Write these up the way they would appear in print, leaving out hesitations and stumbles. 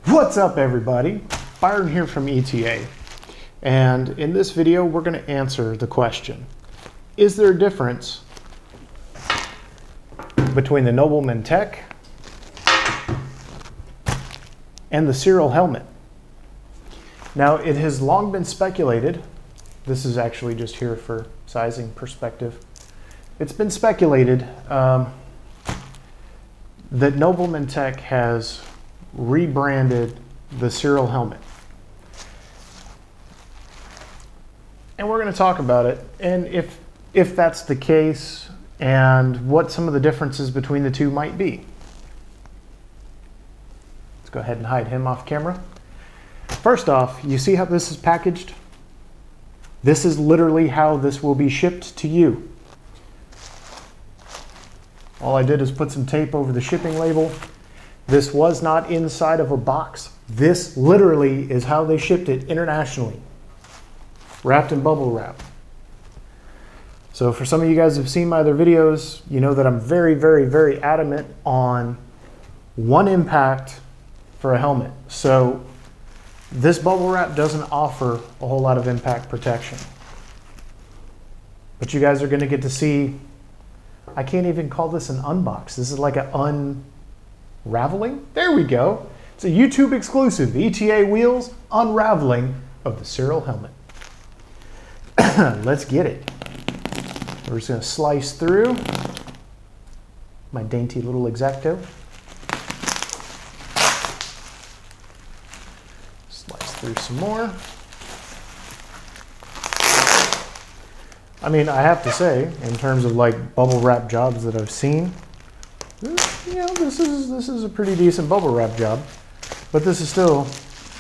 What's up, everybody? Byron here from ETA. And in this video, we're going to answer the question, is there a difference between the Nobleman Tech and the Cyrill helmet? Now, it has long been speculated, this is actually just here for sizing perspective, it's been speculated that Nobleman Tech has rebranded the Cyrill helmet. And we're going to talk about it, and if that's the case, and what some of the differences between the two might be. Let's go ahead and hide him off camera. First off, you see how this is packaged? This is literally how this will be shipped to you. All I did is put some tape over the shipping label. This was not inside of a box. This literally is how they shipped it internationally. Wrapped in bubble wrap. So for some of you guys who've seen my other videos, you know that I'm very, very, very adamant on one impact for a helmet. So this bubble wrap doesn't offer a whole lot of impact protection. But you guys are going to get to see, I can't even call this an unbox. This is like an unraveling. There we go. It's a YouTube exclusive, ETA Wheels unraveling of the Cyrill helmet. Let's get it. We're just going to slice through my dainty little X-Acto. Slice through some more. I mean, I have to say, in terms of like bubble wrap jobs that I've seen, you know, this is a pretty decent bubble wrap job, but this is still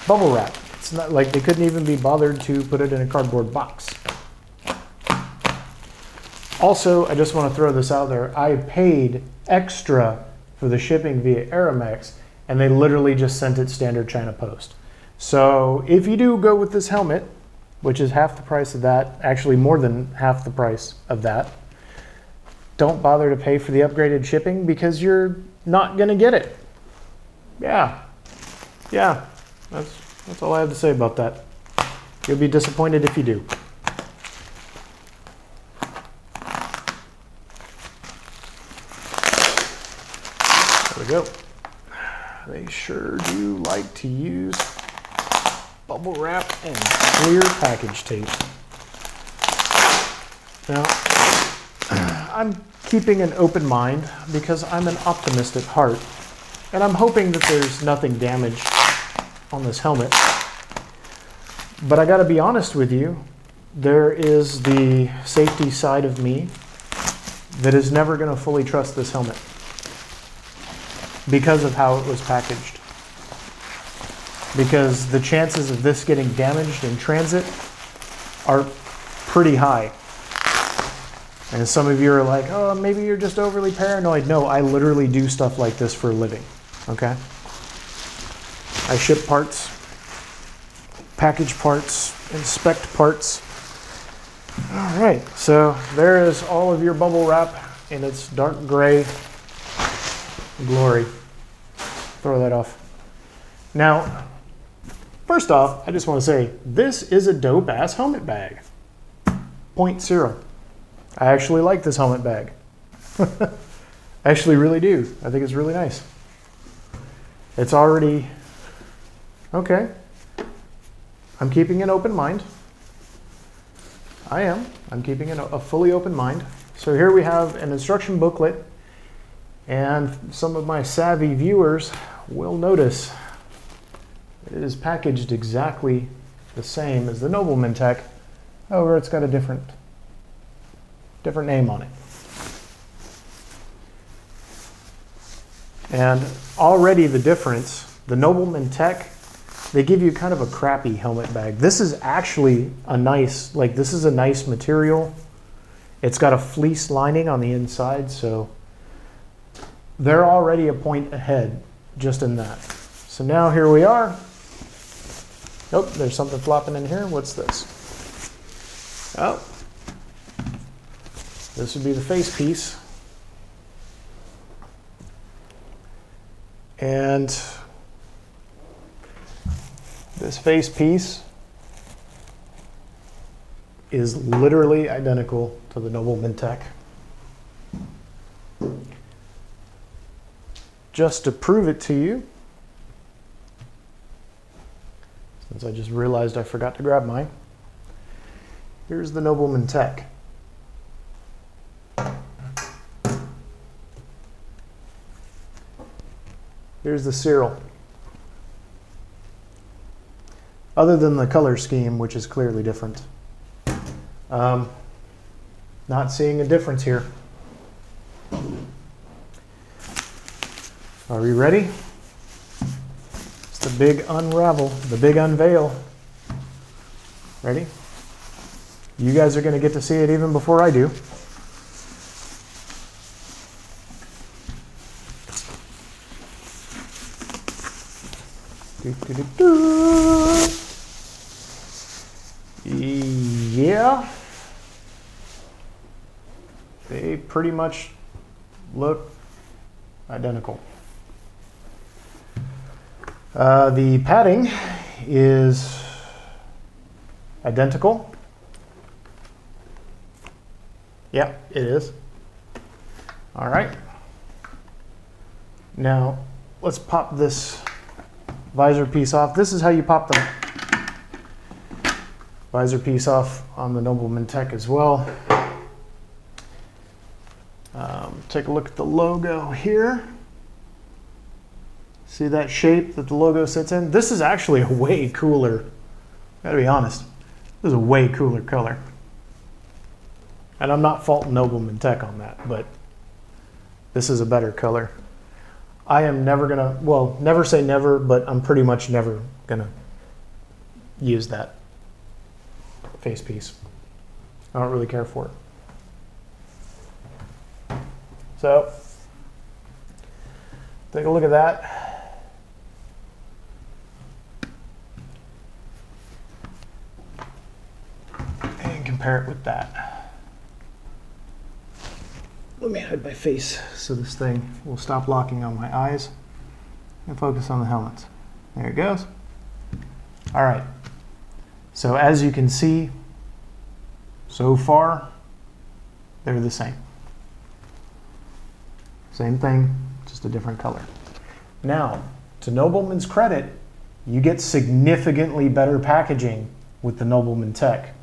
bubble wrap. It's not like they couldn't even be bothered to put it in a cardboard box. Also, I just want to throw this out there. I paid extra for the shipping via Aramex, and they literally just sent it standard China Post. So if you do go with this helmet, which is half the price of that, actually more than half the price of that, don't bother to pay for the upgraded shipping because you're not going to get it. Yeah, that's all I have to say about that. You'll be disappointed if you do. There we go. They sure do like to use bubble wrap and clear package tape. Now, I'm keeping an open mind because I'm an optimist at heart, and I'm hoping that there's nothing damaged on this helmet. But I gotta be honest with you, there is the safety side of me that is never gonna fully trust this helmet because of how it was packaged. Because the chances of this getting damaged in transit are pretty high. And some of you are like, oh, maybe you're just overly paranoid. No, I literally do stuff like this for a living, okay? I ship parts, package parts, inspect parts. All right, so there is all of your bubble wrap in its dark gray glory. Throw that off. Now, first off, I just want to say, this is a dope-ass helmet bag. Point Cyrill. I actually like this helmet bag. I actually really do. I think it's really nice. It's already, okay. I'm keeping an open mind. I am. I'm keeping a fully open mind. So here we have an instruction booklet, and some of my savvy viewers will notice it is packaged exactly the same as the Nobleman Tech. However, it's got a different name on it. And already the difference, the Nobleman Tech, they give you kind of a crappy helmet bag. This is actually a nice, like this is a nice material. It's got a fleece lining on the inside, so they're already a point ahead just in that. So now here we are. Nope, there's something flopping in here. What's this? Oh, this would be the face piece. And This face piece is literally identical to the Nobleman Tech. Just to prove it to you, since I just realized I forgot to grab mine, here's the Nobleman Tech. Here's the Cyrill. Other than the color scheme, which is clearly different. Not seeing a difference here. Are we ready? It's the big unravel, the big unveil. Ready? You guys are going to get to see it even before I do. Yeah, they pretty much look identical. The padding is identical. Yeah, it is. All right. Now, let's pop this visor piece off. This is how you pop the visor piece off on the Nobleman Tech as well. Take a look at the logo here. See that shape that the logo sits in? This is actually a way cooler, gotta be honest, this is a way cooler color. And I'm not faulting Nobleman Tech on that, but this is a better color. I am never gonna, well, never say never, but I'm pretty much never gonna use that face piece. I don't really care for it. So, take a look at that. And compare it with that. Let me hide my face so this thing will stop locking on my eyes and focus on the helmets. There it goes. All right. So as you can see, so far, they're the same. Same thing, just a different color. Now, to Nobleman's credit, you get significantly better packaging with the Nobleman Tech.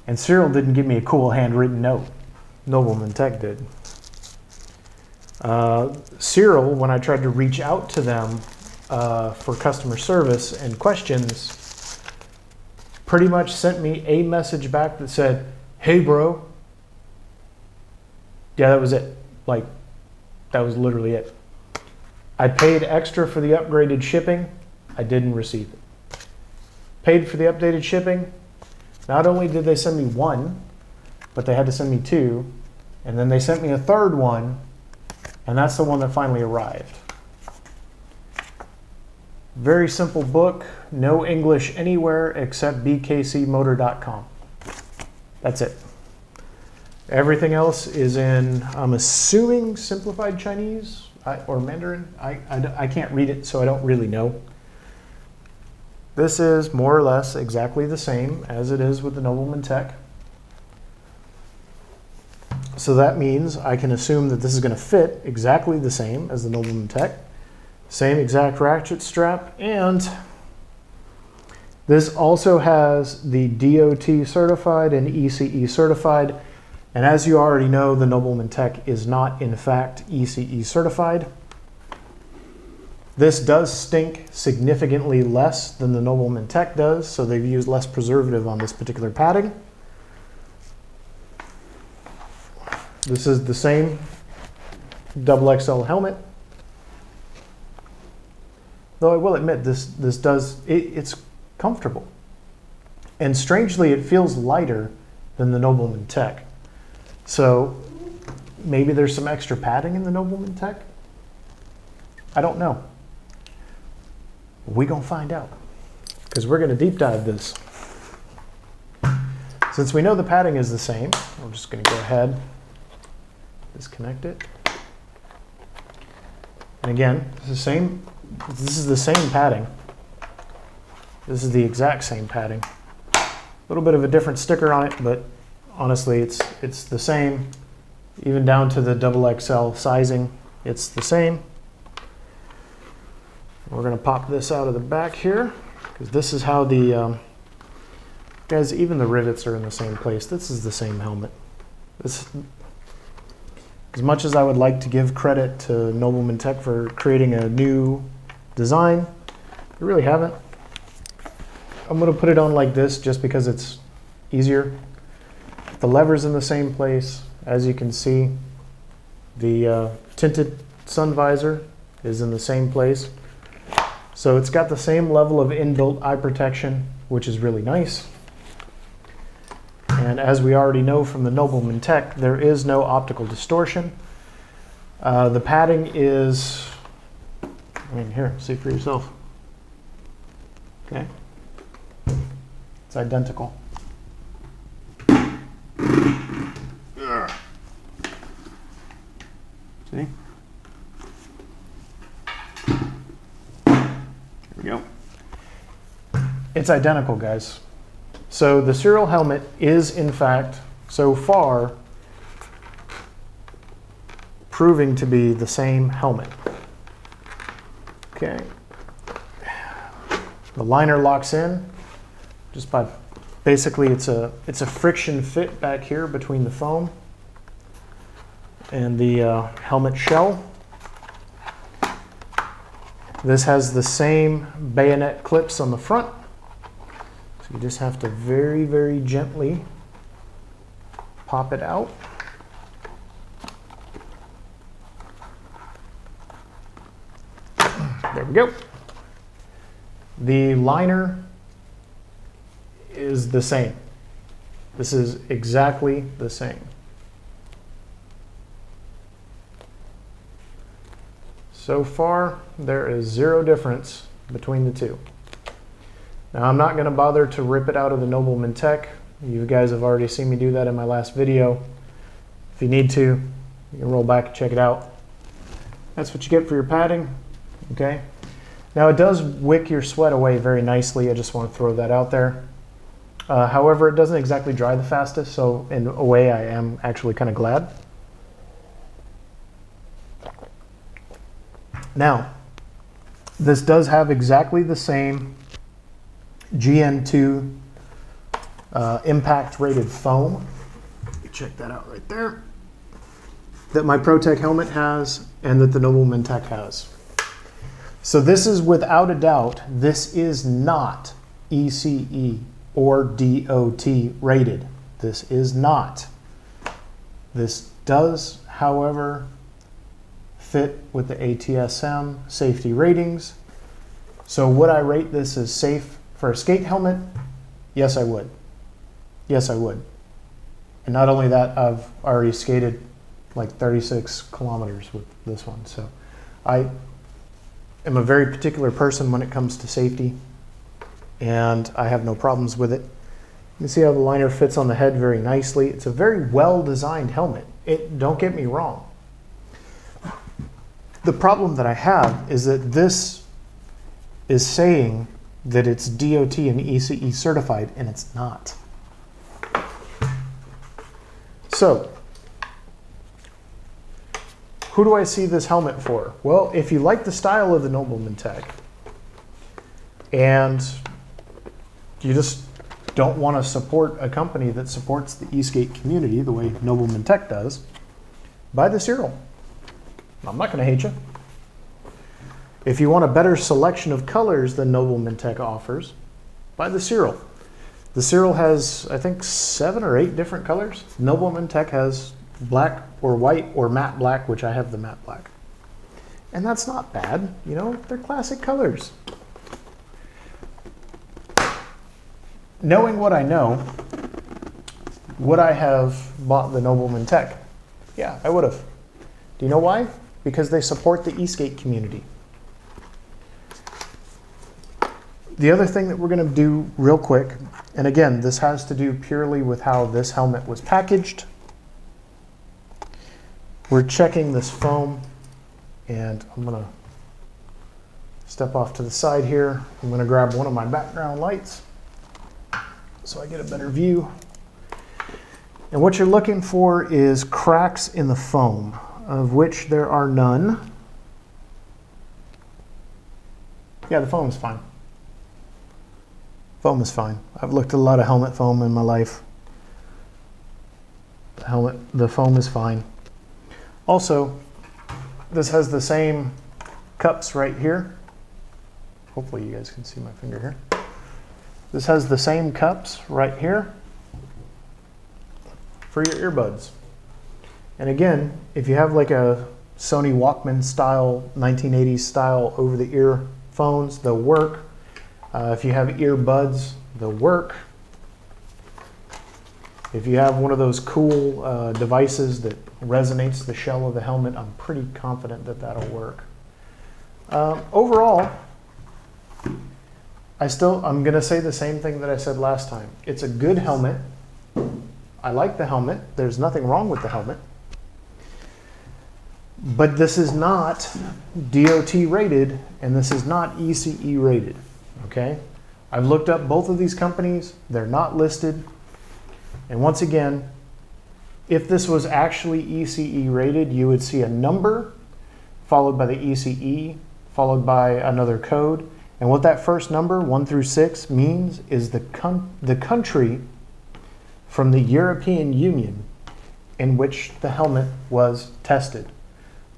And Cyrill didn't give me a cool handwritten note. Nobleman Tech did. Cyrill, when I tried to reach out to them for customer service and questions, pretty much sent me a message back that said, "Hey bro." Yeah, that was it. Like, that was literally it. I paid extra for the upgraded shipping. I didn't receive it. Paid for the updated shipping. Not only did they send me one, but they had to send me two. And then they sent me a third one, and that's the one that finally arrived. Very simple book. No English anywhere except bkcmotor.com. That's it. Everything else is in, I'm assuming, simplified Chinese or Mandarin. I can't read it, so I don't really know. This is more or less exactly the same as it is with the Nobleman Tech. So that means I can assume that this is going to fit exactly the same as the Nobleman Tech. Same exact ratchet strap, and this also has the DOT certified and ECE certified. And as you already know, the Nobleman Tech is not, in fact, ECE certified. This does stink significantly less than the Nobleman Tech does, so they've used less preservative on this particular padding. This is the same XXL helmet. Though I will admit, it's comfortable. And strangely, it feels lighter than the Nobleman Tech. So maybe there's some extra padding in the Nobleman Tech? I don't know. We're going to find out, because we're going to deep dive this. Since we know the padding is the same, we're just going to go ahead, disconnect it. And again, it's the same This is the same padding. This is the exact same padding. A little bit of a different sticker on it, but honestly, it's the same. Even down to the XXL sizing, it's the same. We're going to pop this out of the back here, because this is how the, guys, even the rivets are in the same place. This is the same helmet. This, as much as I would like to give credit to Nobleman Tech for creating a new design, they really haven't. I'm going to put it on like this just because it's easier. The lever's in the same place. As you can see, the tinted sun visor is in the same place. So it's got the same level of inbuilt eye protection, which is really nice. And as we already know from the Nobleman Tech, there is no optical distortion. The padding is, I mean, here, see for yourself. Okay. It's identical. See? There we go. It's identical, guys. So the Cyrill helmet is, in fact, so far, proving to be the same helmet. Okay. The liner locks in just by, basically it's a friction fit back here between the foam and the helmet shell. This has the same bayonet clips on the front. So you just have to very, very gently pop it out. There we go. The liner is the same. This is exactly the same. So far, there is zero difference between the two. Now, I'm not going to bother to rip it out of the Nobleman Tech. You guys have already seen me do that in my last video. If you need to, you can roll back and check it out. That's what you get for your padding. Okay. Now, it does wick your sweat away very nicely. I just want to throw that out there. However, it doesn't exactly dry the fastest, so in a way, I am actually kind of glad. Now, this does have exactly the same GN2 impact rated foam. Check that out right there. That my ProTech helmet has and that the Nobleman Tech has. So this is without a doubt, this is not ECE or DOT rated. This is not. This does, however, fit with the ATSM safety ratings. So would I rate this as safe for a skate helmet? Yes, I would. Yes, I would. And not only that, I've already skated like 36 kilometers with this one. So I am a very particular person when it comes to safety, and I have no problems with it. You can see how the liner fits on the head very nicely. It's a very well-designed helmet. Don't get me wrong. The problem that I have is that this is saying that it's DOT and ECE certified, and it's not. So, who do I see this helmet for? Well, if you like the style of the Nobleman Tech, and you just don't want to support a company that supports the e-skate community the way Nobleman Tech does, buy the Cyrill. I'm not going to hate you. If you want a better selection of colors than Nobleman Tech offers, buy the Cyrill. The Cyrill has, I think, 7 or 8 different colors. Nobleman Tech has black or white or matte black, which I have the matte black. And that's not bad, you know, they're classic colors. Knowing what I know, would I have bought the Nobleman Tech? Yeah, I would have. Do you know why? Because they support the e-skate community. The other thing that we're going to do real quick, and again, this has to do purely with how this helmet was packaged. We're checking this foam, and I'm going to step off to the side here. I'm going to grab one of my background lights so I get a better view. And what you're looking for is cracks in the foam, of which there are none. Yeah, the foam is fine. Foam is fine. I've looked at a lot of helmet foam in my life. The foam is fine. Also, this has the same cups right here. Hopefully you guys can see my finger here. This has the same cups right here for your earbuds. And again, if you have like a Sony Walkman style, 1980s style over-the-ear phones, they'll work. If you have earbuds, they'll work. If you have one of those cool devices that resonates the shell of the helmet, I'm pretty confident that that'll work. Overall, I'm going to say the same thing that I said last time. It's a good helmet. I like the helmet. There's nothing wrong with the helmet. But this is not DOT rated, and this is not ECE rated. Okay? I've looked up both of these companies. They're not listed. And once again, if this was actually ECE rated, you would see a number followed by the ECE, followed by another code. And what that first number, 1 through 6, means is the country from the European Union in which the helmet was tested,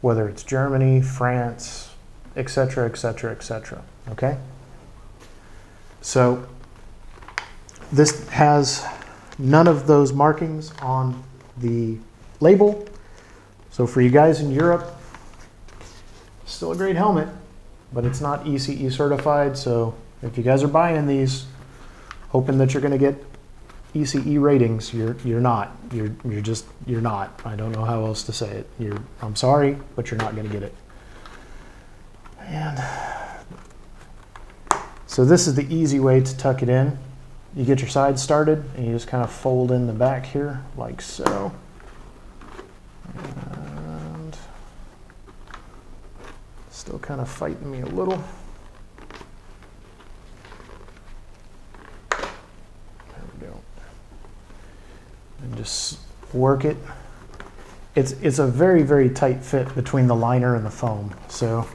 whether it's Germany, France, etc., etc., etc. Okay? So this has none of those markings on the label. So for you guys in Europe, still a great helmet, but it's not ECE certified. So if you guys are buying these, hoping that you're going to get ECE ratings, you're not. You're not. I don't know how else to say it. I'm sorry, but you're not going to get it. And so this is the easy way to tuck it in. You get your sides started, and you just kind of fold in the back here, like so. And still kind of fighting me a little. There we go. And just work it. It's a very, very tight fit between the liner and the foam. So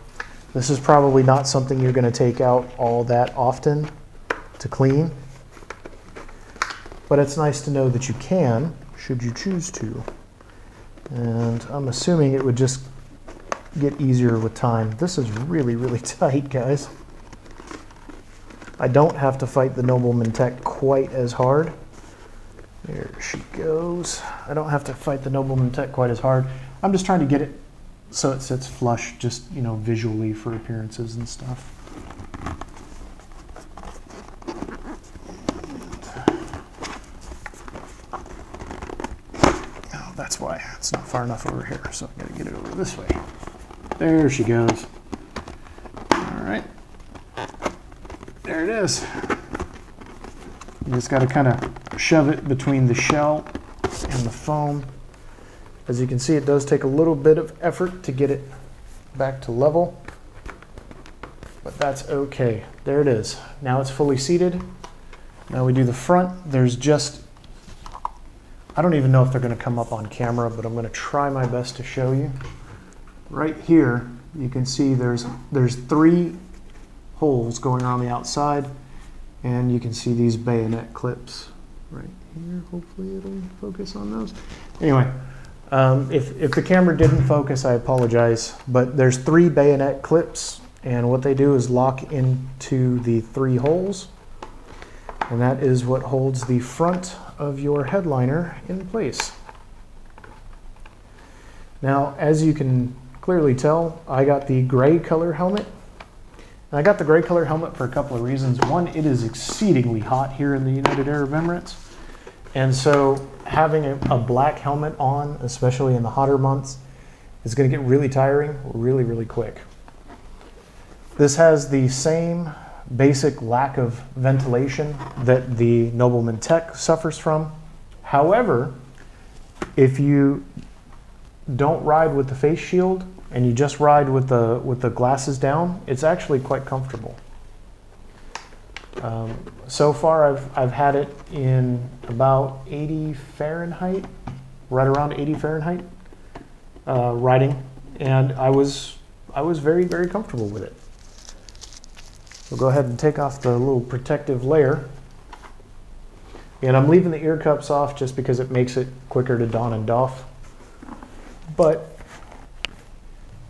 this is probably not something you're going to take out all that often to clean. But it's nice to know that you can, should you choose to. And I'm assuming it would just get easier with time. This is really, really tight, guys. I don't have to fight the Nobleman Tech quite as hard. There she goes. I don't have to fight the Nobleman Tech quite as hard. I'm just trying to get it so it sits flush, just, you know, visually for appearances and stuff. That's why it's not far enough over here, so I'm going to get it over this way. There she goes. All right. There it is. You just got to kind of shove it between the shell and the foam. As you can see, it does take a little bit of effort to get it back to level, but that's okay. There it is. Now it's fully seated. Now we do the front. There's just, I don't even know if they're going to come up on camera, but I'm going to try my best to show you. Right here, you can see there's 3 holes going on the outside, and you can see these bayonet clips right here. Hopefully it'll focus on those. Anyway, if the camera didn't focus, I apologize, but there's 3 bayonet clips, and what they do is lock into the 3 holes, and that is what holds the front of your headliner in place. Now, as you can clearly tell, I got the gray color helmet. And I got the gray color helmet for a couple of reasons. One, it is exceedingly hot here in the United Arab Emirates. And so having a black helmet on, especially in the hotter months, is going to get really tiring really, really quick. This has the same basic lack of ventilation that the Nobleman Tech suffers from. However, if you don't ride with the face shield, and you just ride with the glasses down, it's actually quite comfortable. So far I've had it in about 80 Fahrenheit, right around 80 Fahrenheit riding, and I was very, very comfortable with it. We'll go ahead and take off the little protective layer. And I'm leaving the ear cups off just because it makes it quicker to don and doff. But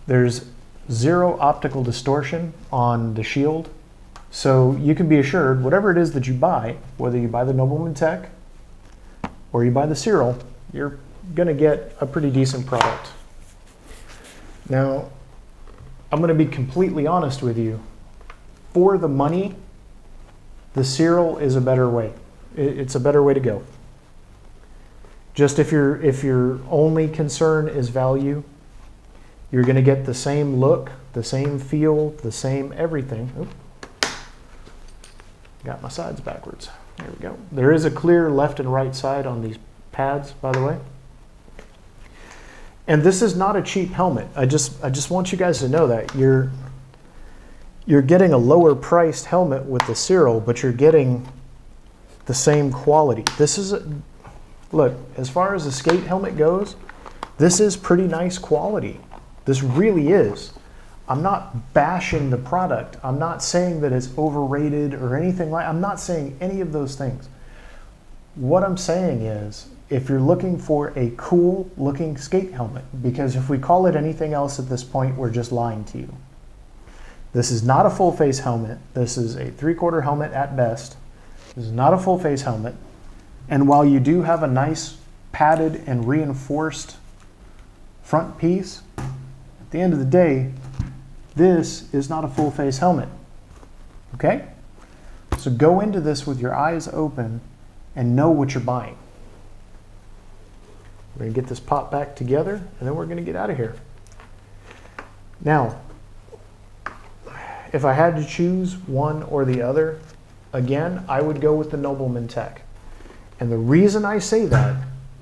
there's zero optical distortion on the shield. So you can be assured whatever it is that you buy, whether you buy the Nobleman Tech or you buy the Cyrill, you're gonna get a pretty decent product. Now, I'm gonna be completely honest with you. For the money, the Cyrill is a better way. It's a better way to go. Just if your only concern is value, you're going to get the same look, the same feel, the same everything. Oop. Got my sides backwards. There we go. There is a clear left and right side on these pads, by the way. And this is not a cheap helmet. I just want you guys to know that you're getting a lower priced helmet with the Cyrill, but you're getting the same quality. This is, look, as far as the skate helmet goes, this is pretty nice quality. This really is. I'm not bashing the product. I'm not saying that it's overrated or anything like, I'm not saying any of those things. What I'm saying is, if you're looking for a cool looking skate helmet, because if we call it anything else at this point, we're just lying to you. This is not a full face helmet. This is a 3/4 helmet at best. This is not a full face helmet. And while you do have a nice padded and reinforced front piece, at the end of the day, this is not a full face helmet. Okay? So go into this with your eyes open and know what you're buying. We're going to get this pop back together, and then we're going to get out of here. Now, if I had to choose one or the other, again, I would go with the Nobleman Tech. And the reason I say that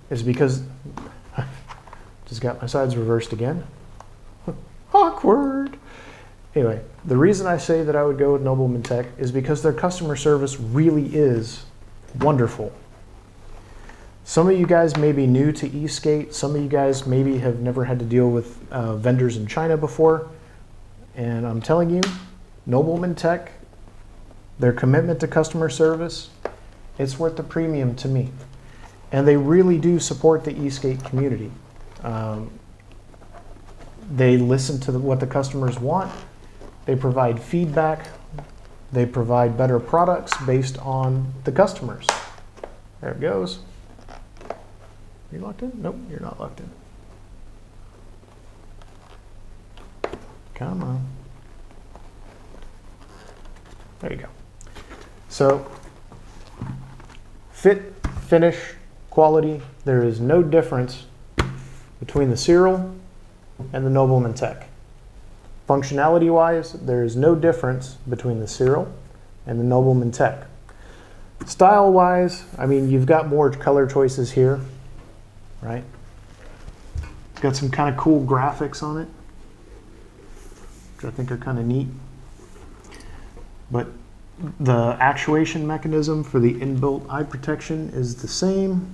is because, just got my sides reversed again. Awkward. Anyway, the reason I say that I would go with Nobleman Tech is because their customer service really is wonderful. Some of you guys may be new to eSkate. Some of you guys maybe have never had to deal with vendors in China before. And I'm telling you, Nobleman Tech, their commitment to customer service, it's worth the premium to me. And they really do support the eSkate community. They listen to what the customers want. They provide feedback. They provide better products based on the customers. There it goes. Are you locked in? Nope, you're not locked in. Come on. There you go. So, fit, finish, quality, there is no difference between the Cyrill and the Nobleman Tech. Functionality-wise, there is no difference between the Cyrill and the Nobleman Tech. Style-wise, I mean, you've got more color choices here, right? It's got some kind of cool graphics on it, which I think are kind of neat. But the actuation mechanism for the inbuilt eye protection is the same.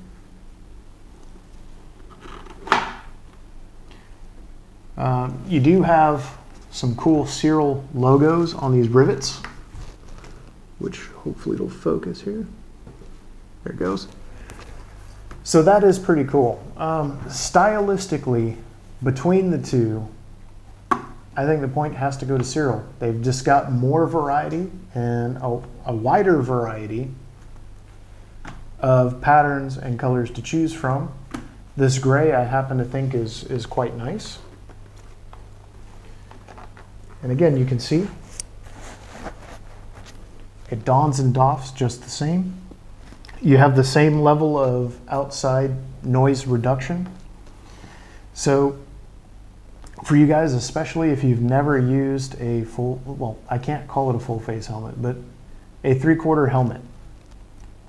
You do have some cool Cyrill logos on these rivets, which hopefully it'll focus here. There it goes. So that is pretty cool. Stylistically, between the two, I think the point has to go to Cyrill. They've just got more variety and a wider variety of patterns and colors to choose from. This gray I happen to think is quite nice. And again, you can see it dons and doffs just the same. You have the same level of outside noise reduction. So for you guys, especially if you've never used a full, well, I can't call it a full face helmet, but a 3/4 helmet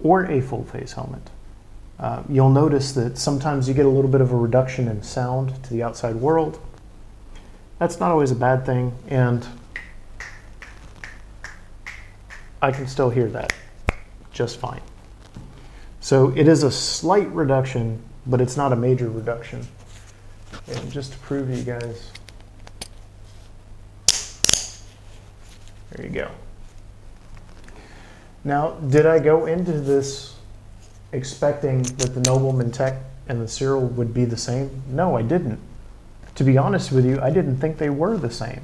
or a full face helmet, you'll notice that sometimes you get a little bit of a reduction in sound to the outside world. That's not always a bad thing, and I can still hear that just fine. So it is a slight reduction, but it's not a major reduction. And just to prove to you guys, there you go. Now, did I go into this expecting that the Nobleman Tech and the Cyrill would be the same? No, I didn't. To be honest with you, I didn't think they were the same.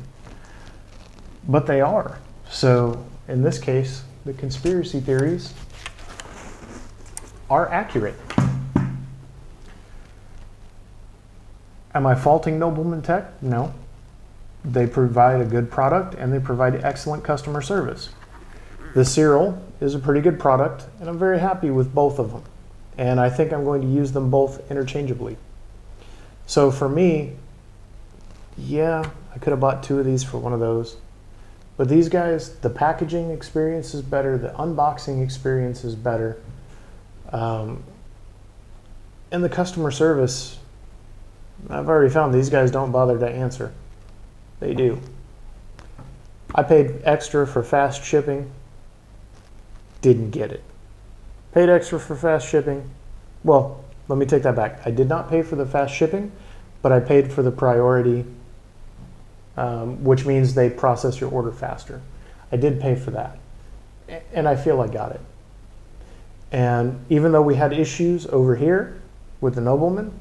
But they are. So in this case, the conspiracy theories are accurate. Am I faulting Nobleman Tech? No. They provide a good product and they provide excellent customer service. The Cyrill is a pretty good product and I'm very happy with both of them. And I think I'm going to use them both interchangeably. So for me, yeah, I could have bought 2 of these for one of those. But these guys, the packaging experience is better, the unboxing experience is better. And the customer service, I've already found these guys don't bother to answer. They do. I paid extra for fast shipping. Didn't get it. Paid extra for fast shipping. Well, let me take that back. I did not pay for the fast shipping, but I paid for the priority, which means they process your order faster. I did pay for that, and I feel I got it. And even though we had issues over here with the Nobleman,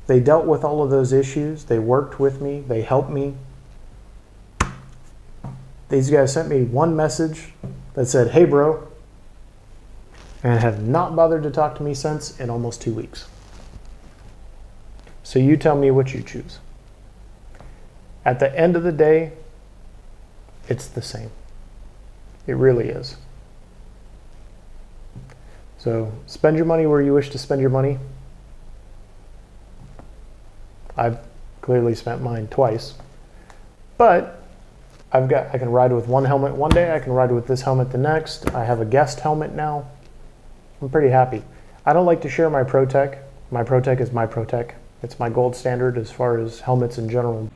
they dealt with all of those issues. They worked with me. They helped me. These guys sent me one message that said, "Hey, bro," and have not bothered to talk to me since in almost 2 weeks. So you tell me what you choose. At the end of the day, it's the same. It really is. So spend your money where you wish to spend your money. I've clearly spent mine twice, but I can ride with one helmet one day, I can ride with this helmet the next. I have a guest helmet now. I'm pretty happy. I don't like to share my ProTech. My ProTech is my ProTech. It's my gold standard as far as helmets in general.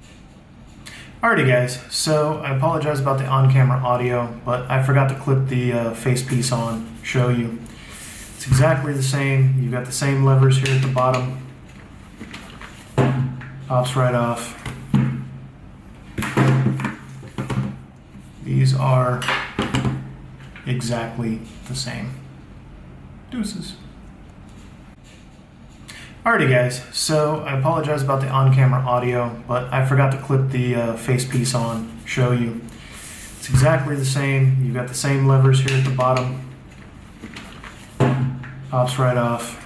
Alrighty guys, so I apologize about the on-camera audio, but I forgot to clip the face piece on, show you. It's exactly the same. You've got the same levers here at the bottom. Pops right off. These are exactly the same. Deuces. Alrighty guys, so I apologize about the on-camera audio, but I forgot to clip the face piece on, show you. It's exactly the same. You've got the same levers here at the bottom. Pops right off.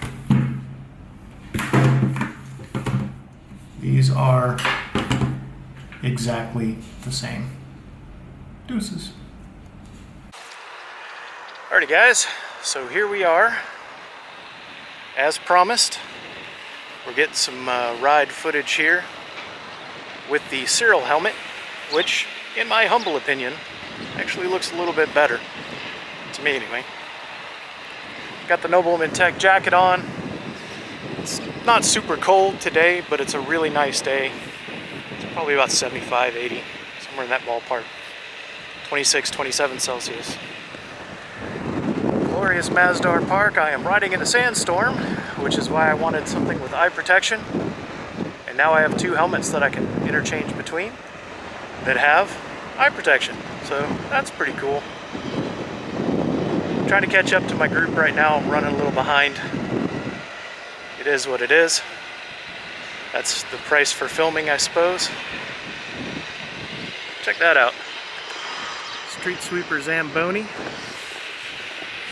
These are exactly the same. Deuces. Alrighty guys, so here we are. As promised, we're getting some ride footage here with the Cyrill helmet, which, in my humble opinion, actually looks a little bit better. To me, anyway. Got the Nobleman Tech jacket on. It's not super cold today, but it's a really nice day. It's probably about 75, 80, somewhere in that ballpark. 26, 27 Celsius. Glorious Masdar Park. I am riding in a sandstorm, which is why I wanted something with eye protection. And now I have 2 helmets that I can interchange between that have eye protection. So that's pretty cool. I'm trying to catch up to my group right now. I'm running a little behind. It is what it is. That's the price for filming, I suppose. Check that out. Street Sweeper Zamboni.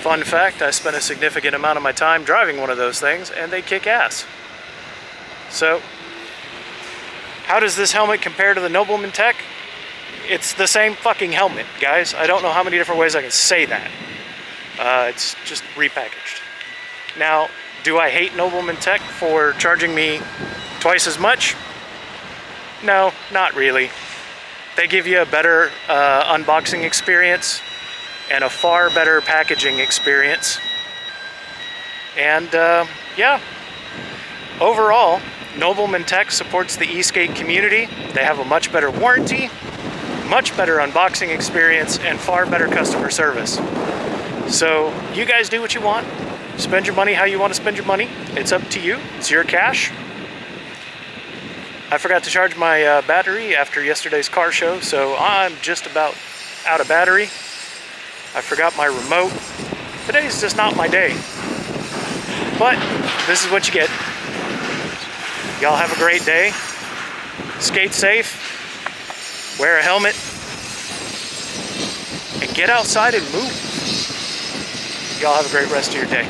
Fun fact, I spent a significant amount of my time driving one of those things, and they kick ass. So, how does this helmet compare to the Nobleman Tech? It's the same fucking helmet, guys. I don't know how many different ways I can say that. It's just repackaged. Now, do I hate Nobleman Tech for charging me twice as much? No, not really. They give you a better unboxing experience and a far better packaging experience. And yeah, overall, Nobleman Tech supports the e-skate community. They have a much better warranty, much better unboxing experience, and far better customer service. So you guys do what you want. Spend your money how you want to spend your money. It's up to you. It's your cash. I forgot to charge my battery after yesterday's car show, so I'm just about out of battery. I forgot my remote. Today's just not my day. But this is what you get. Y'all have a great day. Skate safe. Wear a helmet. And get outside and move. Y'all have a great rest of your day.